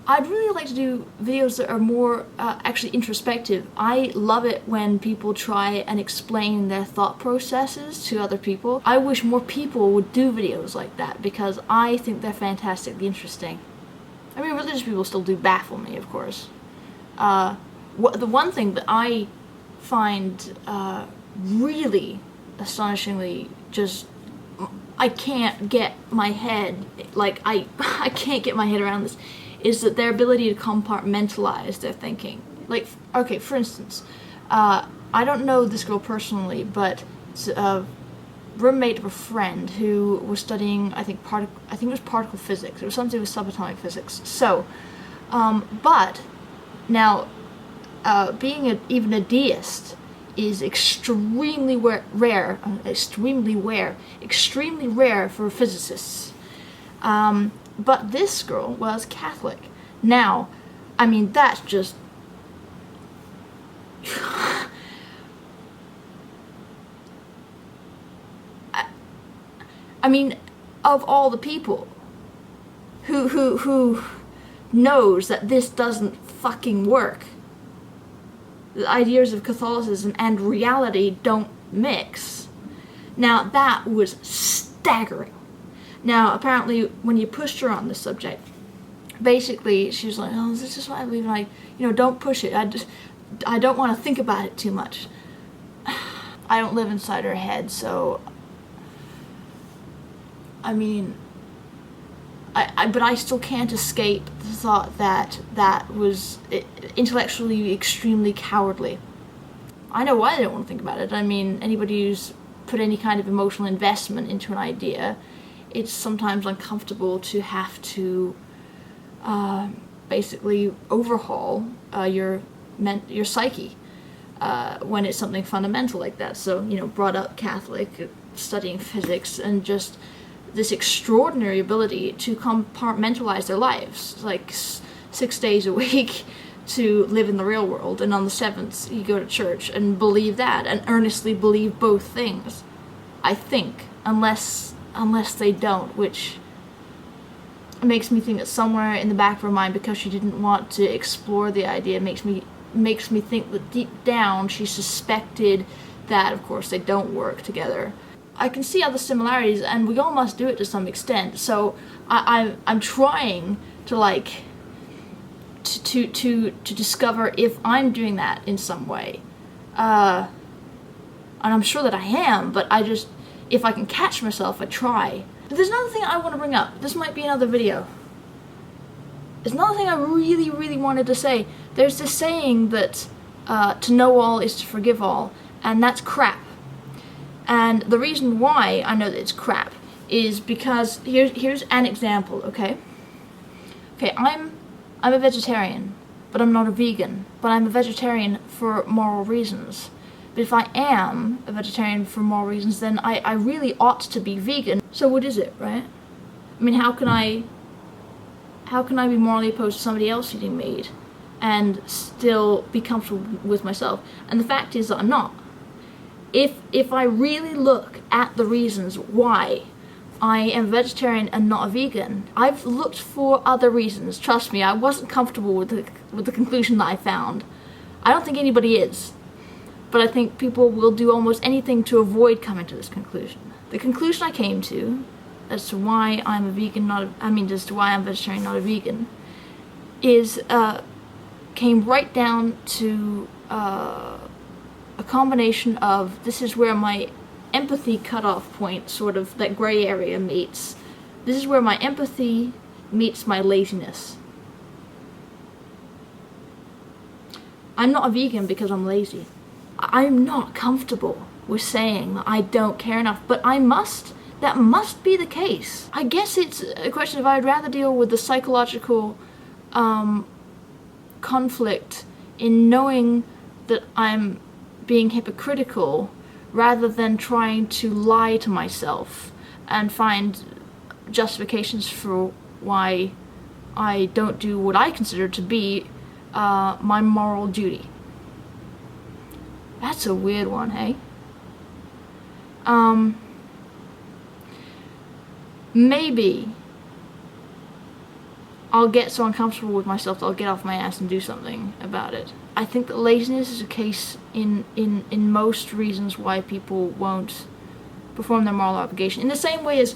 I'd really like to do videos that are more actually introspective. I love it when people try and explain their thought processes to other people. I wish more people would do videos like that because I think they're fantastically interesting. I mean, religious people still do baffle me, of course. The one thing that I find really astonishingly just, I can't get my head, like, I can't get my head around this, is that their ability to compartmentalize their thinking. Like, okay, for instance, I don't know this girl personally, but it's a roommate of a friend who was studying, I think it was particle physics. It was something with subatomic physics. So, but now, being even a deist is extremely rare for physicists. But this girl was Catholic. Now, I mean, that's just... I mean, of all the people who knows that this doesn't fucking work, the ideas of Catholicism and reality don't mix. Now, that was staggering. Now, apparently, when you pushed her on the subject, basically, she was like, oh, this is what I believe, and don't push it. I don't want to think about it too much. I don't live inside her head, so, I mean, but I still can't escape the thought that that was intellectually extremely cowardly. I know why they don't want to think about it. I mean, anybody who's put any kind of emotional investment into an idea, it's sometimes uncomfortable to have to basically overhaul your psyche when it's something fundamental like that. So, brought up Catholic, studying physics, and just this extraordinary ability to compartmentalize their lives, like 6 days a week to live in the real world, and on the 7th you go to church and believe that, and earnestly believe both things. I think, unless they don't, which makes me think that somewhere in the back of her mind, because she didn't want to explore the idea, makes me think that deep down she suspected that, of course, they don't work together. I can see other similarities, and we all must do it to some extent. So I'm trying to to discover if I'm doing that in some way, and I'm sure that I am. But if I can catch myself, I try. But there's another thing I want to bring up. This might be another video. There's another thing I really, really wanted to say. There's this saying that to know all is to forgive all, and that's crap. And the reason why I know that it's crap is because here's an example, okay? Okay, I'm a vegetarian, but I'm not a vegan. But I'm a vegetarian for moral reasons. But if I am a vegetarian for moral reasons, then I really ought to be vegan. So what is it, right? I mean, how can I be morally opposed to somebody else eating meat and still be comfortable with myself? And the fact is that I'm not. If I really look at the reasons why I am a vegetarian and not a vegan, I've looked for other reasons. Trust me, I wasn't comfortable with the conclusion that I found. I don't think anybody is. But I think people will do almost anything to avoid coming to this conclusion. The conclusion I came to as to why I'm a vegan, as to why I'm vegetarian, not a vegan, came right down to a combination of, this is where my empathy cutoff point, sort of, that gray area meets. This is where my empathy meets my laziness. I'm not a vegan because I'm lazy. I'm not comfortable with saying that I don't care enough, but that must be the case. I guess it's a question of I'd rather deal with the psychological conflict in knowing that I'm being hypocritical rather than trying to lie to myself and find justifications for why I don't do what I consider to be my moral duty. That's a weird one, hey? I'll get so uncomfortable with myself that I'll get off my ass and do something about it. I think that laziness is a case in most reasons why people won't perform their moral obligation. In the same way as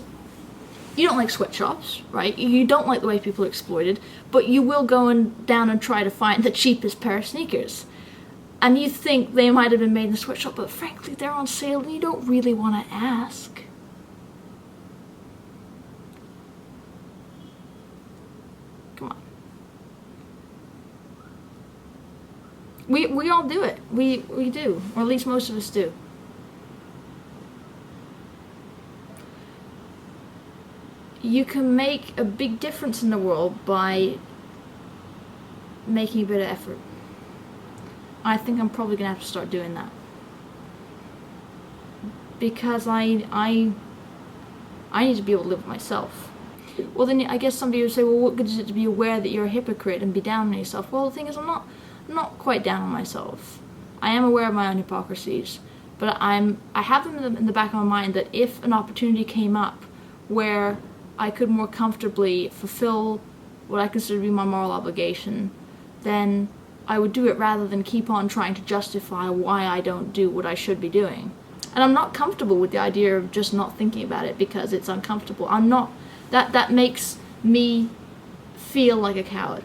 you don't like sweatshops, right? You don't like the way people are exploited, but you will go down and try to find the cheapest pair of sneakers. And you think they might have been made in the sweatshop, but frankly they're on sale and you don't really want to ask. Come on. We all do it. We do. Or at least most of us do. You can make a big difference in the world by making a bit of effort. I think I'm probably gonna have to start doing that. Because I need to be able to live with myself. Well, then I guess somebody would say, well, what good is it to be aware that you're a hypocrite and be down on yourself? Well, the thing is, I'm not quite down on myself. I am aware of my own hypocrisies, but I have them in the back of my mind that if an opportunity came up where I could more comfortably fulfill what I consider to be my moral obligation, then I would do it rather than keep on trying to justify why I don't do what I should be doing. And I'm not comfortable with the idea of just not thinking about it because it's uncomfortable. That makes me feel like a coward.